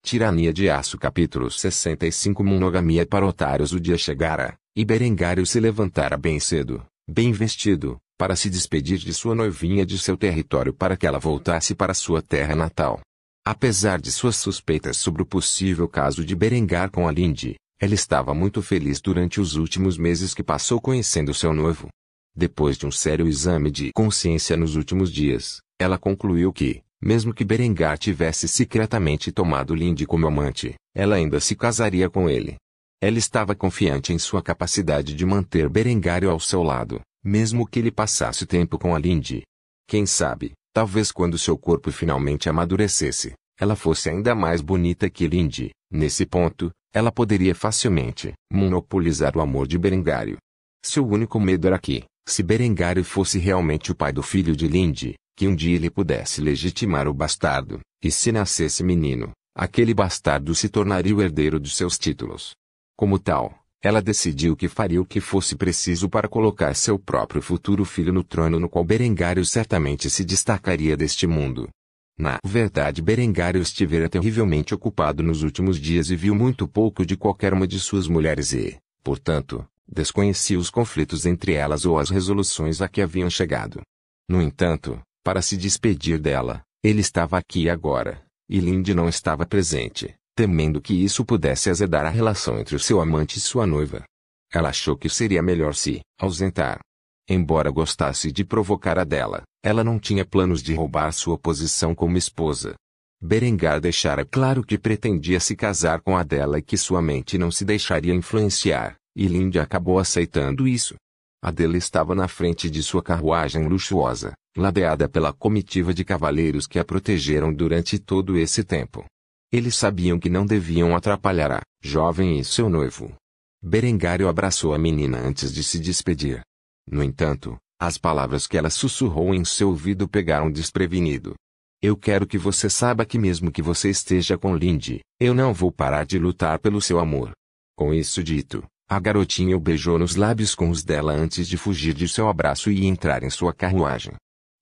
Tirania de Aço capítulo 65 Monogamia para otários. O dia chegara, e Berengário se levantara bem cedo, bem vestido, para se despedir de sua noivinha de seu território para que ela voltasse para sua terra natal. Apesar de suas suspeitas sobre o possível caso de Berengar com a Linde, ela estava muito feliz durante os últimos meses que passou conhecendo seu noivo. Depois de um sério exame de consciência nos últimos dias, ela concluiu que, mesmo que Berengar tivesse secretamente tomado Linde como amante, ela ainda se casaria com ele. Ela estava confiante em sua capacidade de manter Berengário ao seu lado, mesmo que ele passasse tempo com a Linde. Quem sabe, talvez quando seu corpo finalmente amadurecesse, ela fosse ainda mais bonita que Linde. Nesse ponto, ela poderia facilmente monopolizar o amor de Berengário. Seu único medo era que, se Berengário fosse realmente o pai do filho de Linde, que um dia ele pudesse legitimar o bastardo, e se nascesse menino, aquele bastardo se tornaria o herdeiro de seus títulos. Como tal, ela decidiu que faria o que fosse preciso para colocar seu próprio futuro filho no trono no qual Berengário certamente se destacaria deste mundo. Na verdade, Berengário estivera terrivelmente ocupado nos últimos dias e viu muito pouco de qualquer uma de suas mulheres e, portanto, desconhecia os conflitos entre elas ou as resoluções a que haviam chegado. No entanto, para se despedir dela, ele estava aqui agora, e Linde não estava presente, temendo que isso pudesse azedar a relação entre o seu amante e sua noiva. Ela achou que seria melhor se ausentar. Embora gostasse de provocar a dela, ela não tinha planos de roubar sua posição como esposa. Berengar deixara claro que pretendia se casar com a dela e que sua mente não se deixaria influenciar, e Linde acabou aceitando isso. Adela estava na frente de sua carruagem luxuosa, ladeada pela comitiva de cavaleiros que a protegeram durante todo esse tempo. Eles sabiam que não deviam atrapalhar a jovem e seu noivo. Berengário abraçou a menina antes de se despedir. No entanto, as palavras que ela sussurrou em seu ouvido pegaram desprevenido. Eu quero que você saiba que mesmo que você esteja com Linde, eu não vou parar de lutar pelo seu amor. Com isso dito, a garotinha o beijou nos lábios com os dela antes de fugir de seu abraço e entrar em sua carruagem,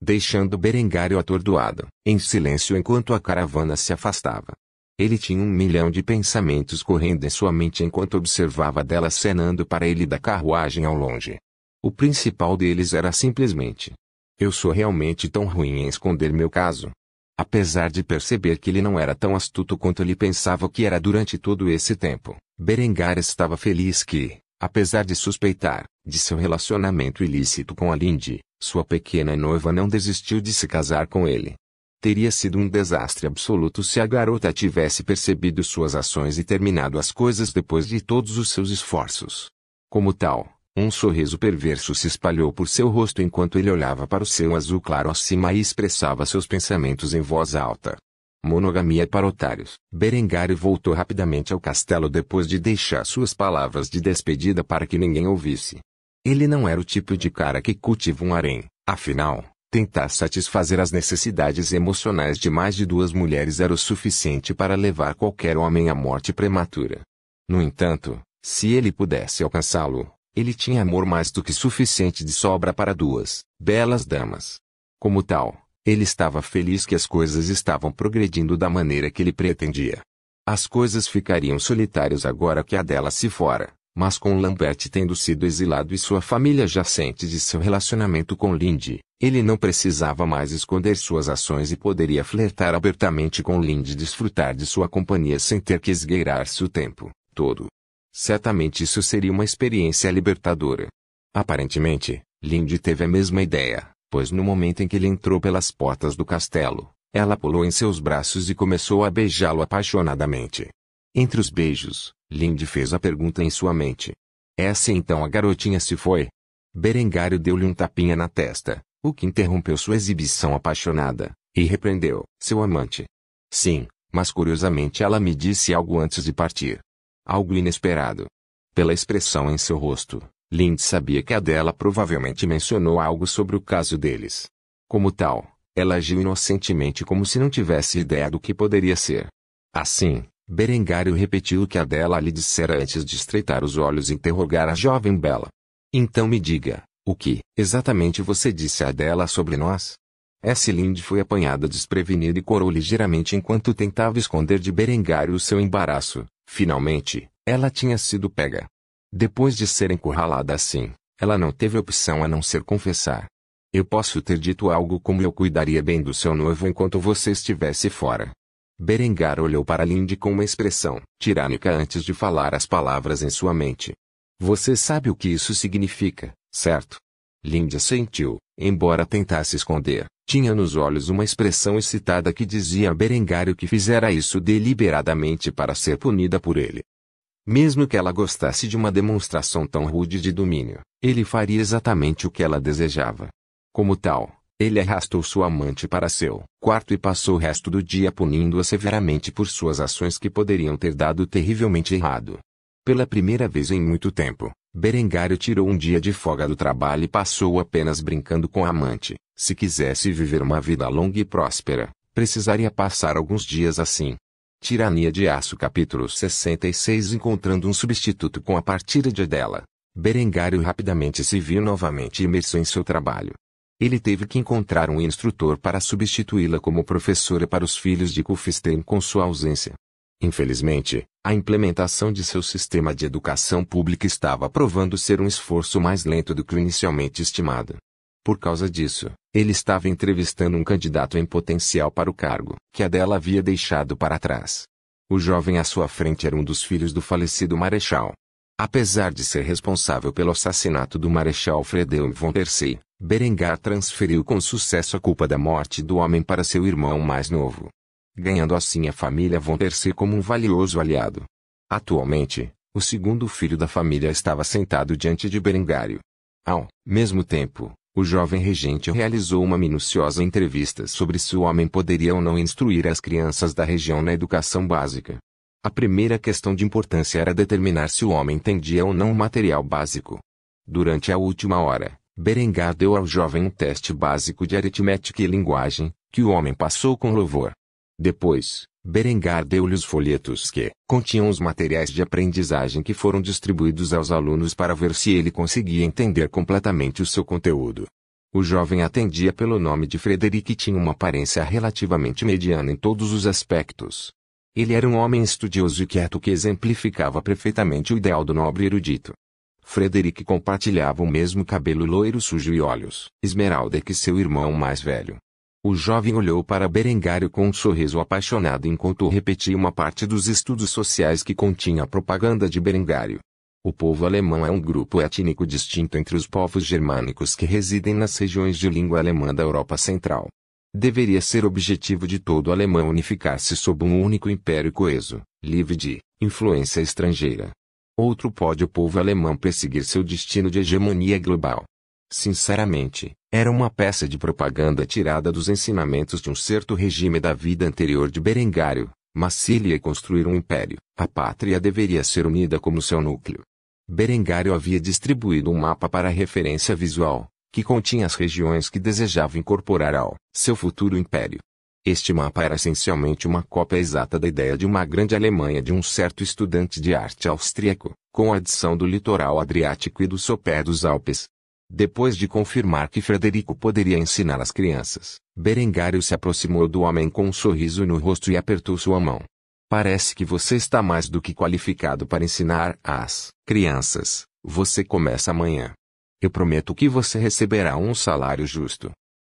deixando Berengário atordoado, em silêncio enquanto a caravana se afastava. Ele tinha 1.000.000 de pensamentos correndo em sua mente enquanto observava dela acenando para ele da carruagem ao longe. O principal deles era simplesmente: eu sou realmente tão ruim em esconder meu caso? Apesar de perceber que ele não era tão astuto quanto ele pensava que era durante todo esse tempo, Berengar estava feliz que, apesar de suspeitar de seu relacionamento ilícito com a Linde, sua pequena noiva não desistiu de se casar com ele. Teria sido um desastre absoluto se a garota tivesse percebido suas ações e terminado as coisas depois de todos os seus esforços. Como tal, um sorriso perverso se espalhou por seu rosto enquanto ele olhava para o céu azul claro acima e expressava seus pensamentos em voz alta. Monogamia para otários. Berengário voltou rapidamente ao castelo depois de deixar suas palavras de despedida para que ninguém ouvisse. Ele não era o tipo de cara que cultiva um harém, afinal, tentar satisfazer as necessidades emocionais de mais de 2 mulheres era o suficiente para levar qualquer homem à morte prematura. No entanto, se ele pudesse alcançá-lo, ele tinha amor mais do que suficiente de sobra para 2 belas damas. Como tal, ele estava feliz que as coisas estavam progredindo da maneira que ele pretendia. As coisas ficariam solitárias agora que a dela se fora, mas com Lambert tendo sido exilado e sua família já ciente de seu relacionamento com Linde, ele não precisava mais esconder suas ações e poderia flertar abertamente com Linde e desfrutar de sua companhia sem ter que esgueirar-se o tempo todo. Certamente isso seria uma experiência libertadora. Aparentemente, Linde teve a mesma ideia, pois no momento em que ele entrou pelas portas do castelo, ela pulou em seus braços e começou a beijá-lo apaixonadamente. Entre os beijos, Linde fez a pergunta em sua mente. Essa então a garotinha se foi? Berengário deu-lhe um tapinha na testa, o que interrompeu sua exibição apaixonada, e repreendeu seu amante. Sim, mas curiosamente ela me disse algo antes de partir. Algo inesperado. Pela expressão em seu rosto, Linde sabia que a dela provavelmente mencionou algo sobre o caso deles. Como tal, ela agiu inocentemente como se não tivesse ideia do que poderia ser. Assim, Berengário repetiu o que a dela lhe dissera antes de estreitar os olhos e interrogar a jovem bela. Então me diga, o que exatamente você disse a dela sobre nós? Linde foi apanhada desprevenida e corou ligeiramente enquanto tentava esconder de Berengário o seu embaraço. Finalmente, ela tinha sido pega. Depois de ser encurralada assim, ela não teve opção a não ser confessar. Eu posso ter dito algo como eu cuidaria bem do seu noivo enquanto você estivesse fora. Berengar olhou para Linde com uma expressão tirânica antes de falar as palavras em sua mente. Você sabe o que isso significa, certo? Linde assentiu, embora tentasse esconder. Tinha nos olhos uma expressão excitada que dizia a Berengário que fizera isso deliberadamente para ser punida por ele. Mesmo que ela gostasse de uma demonstração tão rude de domínio, ele faria exatamente o que ela desejava. Como tal, ele arrastou sua amante para seu quarto e passou o resto do dia punindo-a severamente por suas ações que poderiam ter dado terrivelmente errado. Pela primeira vez em muito tempo, Berengário tirou um dia de folga do trabalho e passou apenas brincando com a amante. Se quisesse viver uma vida longa e próspera, precisaria passar alguns dias assim. Tirania de Aço capítulo 66. Encontrando um substituto com a partida de Adela, Berengário rapidamente se viu novamente imerso em seu trabalho. Ele teve que encontrar um instrutor para substituí-la como professora para os filhos de Cufstein com sua ausência. Infelizmente, a implementação de seu sistema de educação pública estava provando ser um esforço mais lento do que o inicialmente estimado. Por causa disso, ele estava entrevistando um candidato em potencial para o cargo, que Adela havia deixado para trás. O jovem à sua frente era um dos filhos do falecido Marechal. Apesar de ser responsável pelo assassinato do Marechal Fredeu von der See, Berengar transferiu com sucesso a culpa da morte do homem para seu irmão mais novo, ganhando assim a família von der See como um valioso aliado. Atualmente, o segundo filho da família estava sentado diante de Berengário. Ao mesmo tempo, o jovem regente realizou uma minuciosa entrevista sobre se o homem poderia ou não instruir as crianças da região na educação básica. A primeira questão de importância era determinar se o homem entendia ou não o material básico. Durante a última hora, Berengar deu ao jovem um teste básico de aritmética e linguagem, que o homem passou com louvor. Depois, Berengar deu-lhe os folhetos que continham os materiais de aprendizagem que foram distribuídos aos alunos para ver se ele conseguia entender completamente o seu conteúdo. O jovem atendia pelo nome de Frederic e tinha uma aparência relativamente mediana em todos os aspectos. Ele era um homem estudioso e quieto que exemplificava perfeitamente o ideal do nobre erudito. Frederic compartilhava o mesmo cabelo loiro sujo e olhos esmeralda que seu irmão mais velho. O jovem olhou para Berengário com um sorriso apaixonado enquanto repetia uma parte dos estudos sociais que continha a propaganda de Berengário. O povo alemão é um grupo étnico distinto entre os povos germânicos que residem nas regiões de língua alemã da Europa Central. Deveria ser objetivo de todo alemão unificar-se sob um único império coeso, livre de influência estrangeira. Outro pode o povo alemão perseguir seu destino de hegemonia global. Sinceramente, era uma peça de propaganda tirada dos ensinamentos de um certo regime da vida anterior de Berengário, mas se ele ia construir um império, a pátria deveria ser unida como seu núcleo. Berengário havia distribuído um mapa para referência visual, que continha as regiões que desejava incorporar ao seu futuro império. Este mapa era essencialmente uma cópia exata da ideia de uma grande Alemanha de um certo estudante de arte austríaco, com a adição do litoral adriático e do sopé dos Alpes. Depois de confirmar que Frederico poderia ensinar as crianças, Berengário se aproximou do homem com um sorriso no rosto e apertou sua mão. Parece que você está mais do que qualificado para ensinar às crianças. Você começa amanhã. Eu prometo que você receberá um salário justo.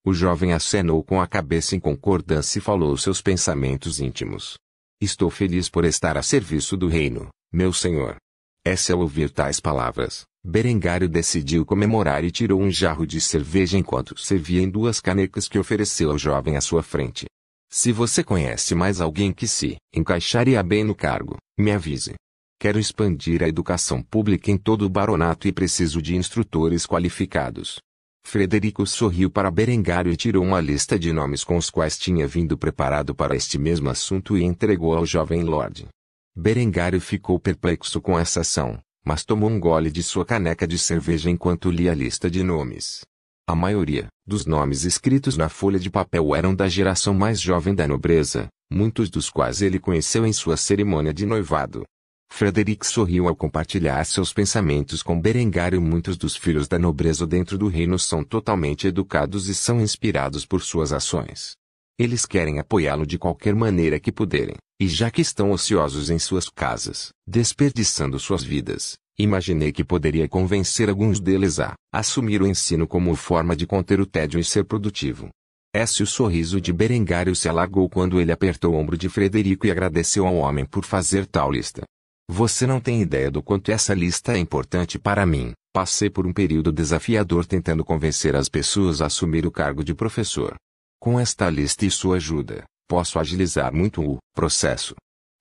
O jovem acenou com a cabeça em concordância e falou seus pensamentos íntimos. Estou feliz por estar a serviço do reino, meu senhor. Ao ouvir tais palavras, Berengário decidiu comemorar e tirou um jarro de cerveja enquanto servia em duas canecas que ofereceu ao jovem à sua frente. Se você conhece mais alguém que se encaixaria bem no cargo, me avise. Quero expandir a educação pública em todo o baronato e preciso de instrutores qualificados. Frederico sorriu para Berengário e tirou uma lista de nomes com os quais tinha vindo preparado para este mesmo assunto e entregou ao jovem lord. Berengário ficou perplexo com essa ação, mas tomou um gole de sua caneca de cerveja enquanto lia a lista de nomes. A maioria dos nomes escritos na folha de papel eram da geração mais jovem da nobreza, muitos dos quais ele conheceu em sua cerimônia de noivado. Frederico sorriu ao compartilhar seus pensamentos com Berengário. Muitos dos filhos da nobreza dentro do reino são totalmente educados e são inspirados por suas ações. Eles querem apoiá-lo de qualquer maneira que puderem, e já que estão ociosos em suas casas, desperdiçando suas vidas, imaginei que poderia convencer alguns deles a assumir o ensino como forma de conter o tédio e ser produtivo. O sorriso de Berengário se alargou quando ele apertou o ombro de Frederico e agradeceu ao homem por fazer tal lista. Você não tem ideia do quanto essa lista é importante para mim. Passei por um período desafiador tentando convencer as pessoas a assumir o cargo de professor. Com esta lista e sua ajuda, posso agilizar muito o processo.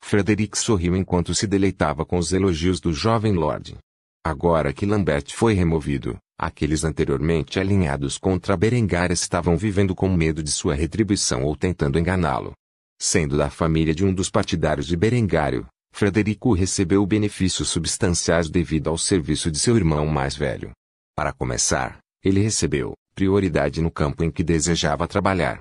Frederico sorriu enquanto se deleitava com os elogios do jovem Lorde. Agora que Lambert foi removido, aqueles anteriormente alinhados contra Berengário estavam vivendo com medo de sua retribuição ou tentando enganá-lo. Sendo da família de um dos partidários de Berengário, Frederico recebeu benefícios substanciais devido ao serviço de seu irmão mais velho. Para começar, ele recebeu prioridade no campo em que desejava trabalhar.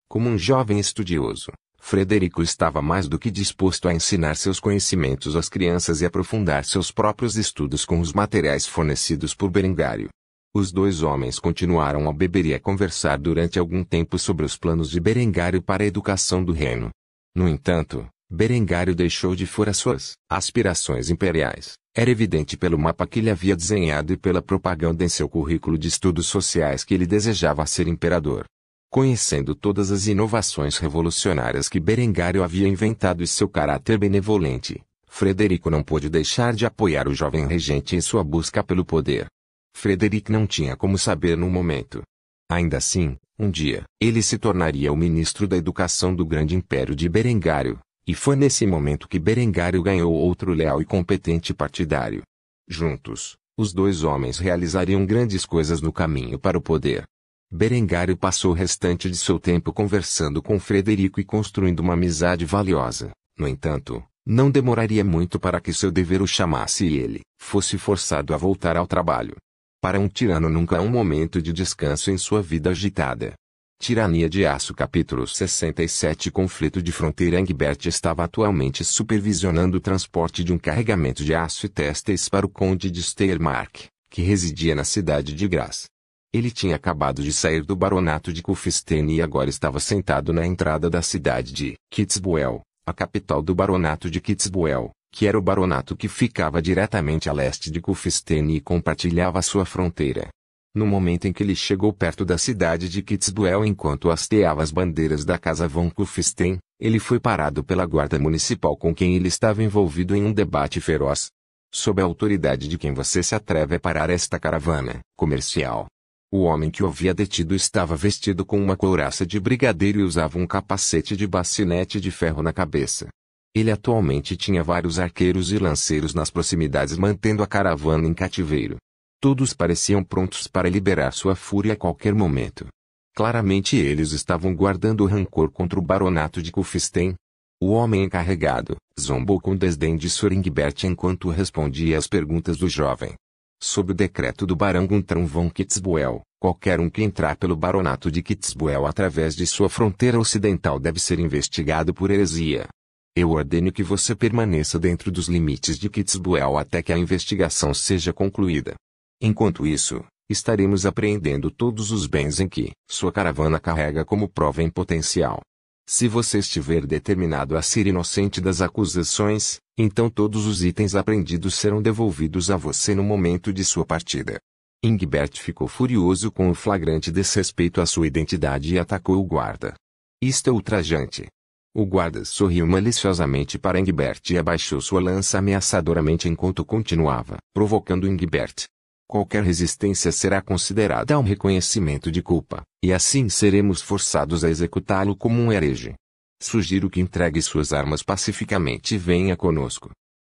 Como um jovem estudioso, Frederico estava mais do que disposto a ensinar seus conhecimentos às crianças e aprofundar seus próprios estudos com os materiais fornecidos por Berengário. Os dois homens continuaram a beber e a conversar durante algum tempo sobre os planos de Berengário para a educação do reino. No entanto, Berengário deixou de fora suas aspirações imperiais. Era evidente pelo mapa que ele havia desenhado e pela propaganda em seu currículo de estudos sociais que ele desejava ser imperador. Conhecendo todas as inovações revolucionárias que Berengário havia inventado e seu caráter benevolente, Frederico não pôde deixar de apoiar o jovem regente em sua busca pelo poder. Frederico não tinha como saber no momento. Ainda assim, um dia, ele se tornaria o ministro da educação do grande império de Berengário. E foi nesse momento que Berengário ganhou outro leal e competente partidário. Juntos, os dois homens realizariam grandes coisas no caminho para o poder. Berengário passou o restante de seu tempo conversando com Frederico e construindo uma amizade valiosa. No entanto, não demoraria muito para que seu dever o chamasse e ele fosse forçado a voltar ao trabalho. Para um tirano nunca há um momento de descanso em sua vida agitada. Tirania de Aço Capítulo 67 Conflito de fronteira. Engbert estava atualmente supervisionando o transporte de um carregamento de aço e têxteis para o conde de Steiermark, que residia na cidade de Graz. Ele tinha acabado de sair do baronato de Kufstein e agora estava sentado na entrada da cidade de Kitzbühel, a capital do baronato de Kitzbühel, que era o baronato que ficava diretamente a leste de Kufstein e compartilhava sua fronteira. No momento em que ele chegou perto da cidade de Kitzbühel enquanto hasteava as bandeiras da Casa von Kufstein, ele foi parado pela guarda municipal com quem ele estava envolvido em um debate feroz. Sob a autoridade de quem você se atreve a parar esta caravana comercial? O homem que o havia detido estava vestido com uma couraça de brigadeiro e usava um capacete de bacinete de ferro na cabeça. Ele atualmente tinha vários arqueiros e lanceiros nas proximidades mantendo a caravana em cativeiro. Todos pareciam prontos para liberar sua fúria a qualquer momento. Claramente eles estavam guardando rancor contra o baronato de Kufstein. O homem encarregado zombou com desdém de Sr. Engbert enquanto respondia às perguntas do jovem. Sob o decreto do barão Guntram von Kitzbühel, qualquer um que entrar pelo baronato de Kitzbühel através de sua fronteira ocidental deve ser investigado por heresia. Eu ordeno que você permaneça dentro dos limites de Kitzbühel até que a investigação seja concluída. Enquanto isso, estaremos apreendendo todos os bens em que sua caravana carrega como prova em potencial. Se você estiver determinado a ser inocente das acusações, então todos os itens apreendidos serão devolvidos a você no momento de sua partida. Engbert ficou furioso com o flagrante desrespeito à sua identidade e atacou o guarda. Isto é ultrajante. O guarda sorriu maliciosamente para Engbert e abaixou sua lança ameaçadoramente enquanto continuava, provocando Engbert. Qualquer resistência será considerada um reconhecimento de culpa, e assim seremos forçados a executá-lo como um herege. Sugiro que entregue suas armas pacificamente e venha conosco.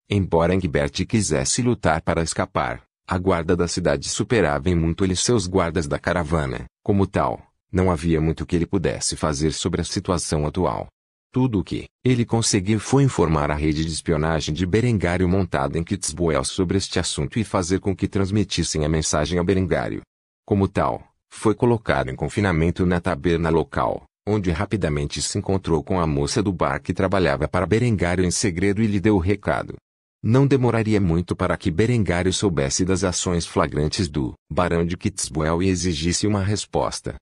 Embora Engbert quisesse lutar para escapar, a guarda da cidade superava em muito ele seus guardas da caravana. Como tal, não havia muito que ele pudesse fazer sobre a situação atual. Tudo o que ele conseguiu foi informar a rede de espionagem de Berengário montada em Kitzbühel sobre este assunto e fazer com que transmitissem a mensagem a Berengário. Como tal, foi colocado em confinamento na taberna local, onde rapidamente se encontrou com a moça do bar que trabalhava para Berengário em segredo e lhe deu o recado. Não demoraria muito para que Berengário soubesse das ações flagrantes do barão de Kitzbühel e exigisse uma resposta.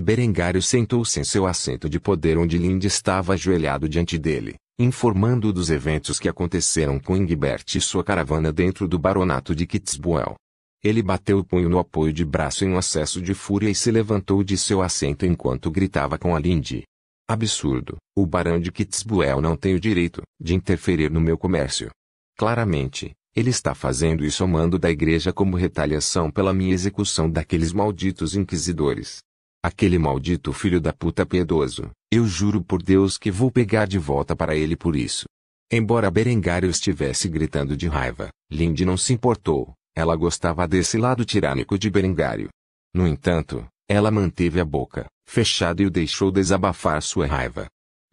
Berengário sentou-se em seu assento de poder onde Linde estava ajoelhado diante dele, informando-o dos eventos que aconteceram com Ingbert e sua caravana dentro do baronato de Kitzbühel. Ele bateu o punho no apoio de braço em um acesso de fúria e se levantou de seu assento enquanto gritava com a Linde. Absurdo, o barão de Kitzbühel não tem o direito de interferir no meu comércio. Claramente, ele está fazendo isso ao mando da igreja como retaliação pela minha execução daqueles malditos inquisidores. Aquele maldito filho da puta piedoso, eu juro por Deus que vou pegar de volta para ele por isso. Embora Berengário estivesse gritando de raiva, Linde não se importou, ela gostava desse lado tirânico de Berengário. No entanto, ela manteve a boca fechada e o deixou desabafar sua raiva.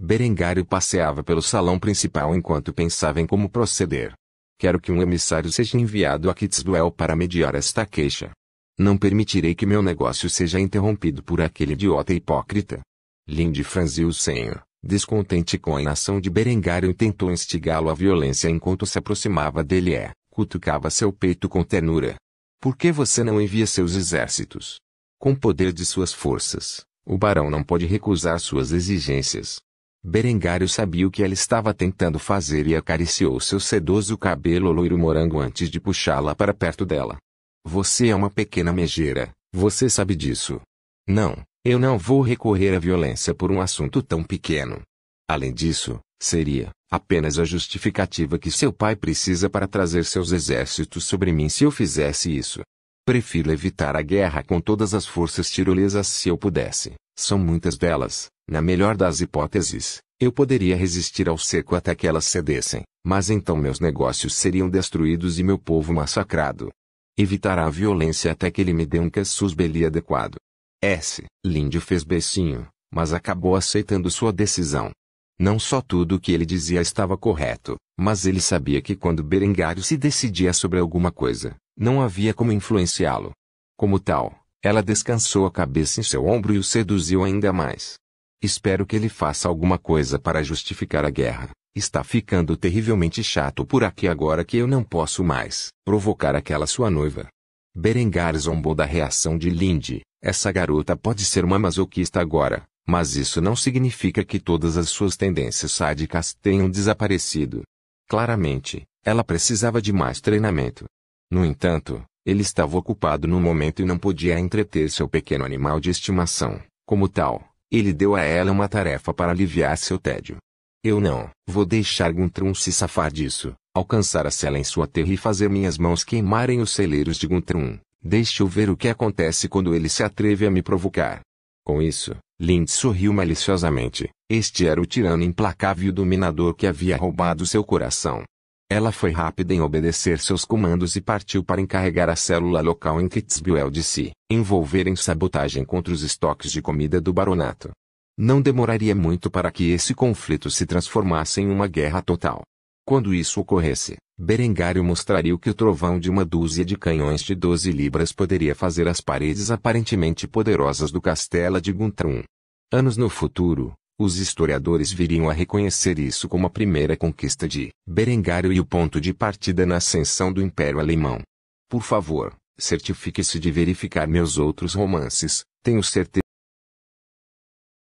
Berengário passeava pelo salão principal enquanto pensava em como proceder. Quero que um emissário seja enviado a Kitzbühel para mediar esta queixa. Não permitirei que meu negócio seja interrompido por aquele idiota hipócrita. Linde franziu o senho, descontente com a inação de Berengário e tentou instigá-lo à violência enquanto se aproximava dele cutucava seu peito com ternura. Por que você não envia seus exércitos? Com o poder de suas forças, o barão não pode recusar suas exigências. Berengário sabia o que ela estava tentando fazer e acariciou seu sedoso cabelo loiro morango antes de puxá-la para perto dela. Você é uma pequena megeira, você sabe disso. Não, eu não vou recorrer à violência por um assunto tão pequeno. Além disso, seria apenas a justificativa que seu pai precisa para trazer seus exércitos sobre mim se eu fizesse isso. Prefiro evitar a guerra com todas as forças tirolesas se eu pudesse. São muitas delas, na melhor das hipóteses, eu poderia resistir ao cerco até que elas cedessem, mas então meus negócios seriam destruídos e meu povo massacrado. Evitará a violência até que ele me dê um casus belli adequado. Linde fez beicinho, mas acabou aceitando sua decisão. Não só tudo o que ele dizia estava correto, mas ele sabia que quando Berengário se decidia sobre alguma coisa, não havia como influenciá-lo. Como tal, ela descansou a cabeça em seu ombro e o seduziu ainda mais. Espero que ele faça alguma coisa para justificar a guerra. Está ficando terrivelmente chato por aqui agora que eu não posso mais provocar aquela sua noiva. Berengário zombou da reação de Linde. Essa garota pode ser uma masoquista agora, mas isso não significa que todas as suas tendências sádicas tenham desaparecido. Claramente, ela precisava de mais treinamento. No entanto, ele estava ocupado no momento e não podia entreter seu pequeno animal de estimação. Como tal, ele deu a ela uma tarefa para aliviar seu tédio. Eu não vou deixar Guntram se safar disso, alcançar a cela em sua terra e fazer minhas mãos queimarem os celeiros de Guntram. Deixe eu ver o que acontece quando ele se atreve a me provocar. Com isso, Linde sorriu maliciosamente. Este era o tirano implacável e dominador que havia roubado seu coração. Ela foi rápida em obedecer seus comandos e partiu para encarregar a célula local em Kitzbühel de se envolver em sabotagem contra os estoques de comida do baronato. Não demoraria muito para que esse conflito se transformasse em uma guerra total. Quando isso ocorresse, Berengário mostraria o que o trovão de uma dúzia de canhões de 12 libras poderia fazer às paredes aparentemente poderosas do castelo de Guntram. Anos no futuro, os historiadores viriam a reconhecer isso como a primeira conquista de Berengário e o ponto de partida na ascensão do Império Alemão. Por favor, certifique-se de verificar meus outros romances, tenho certeza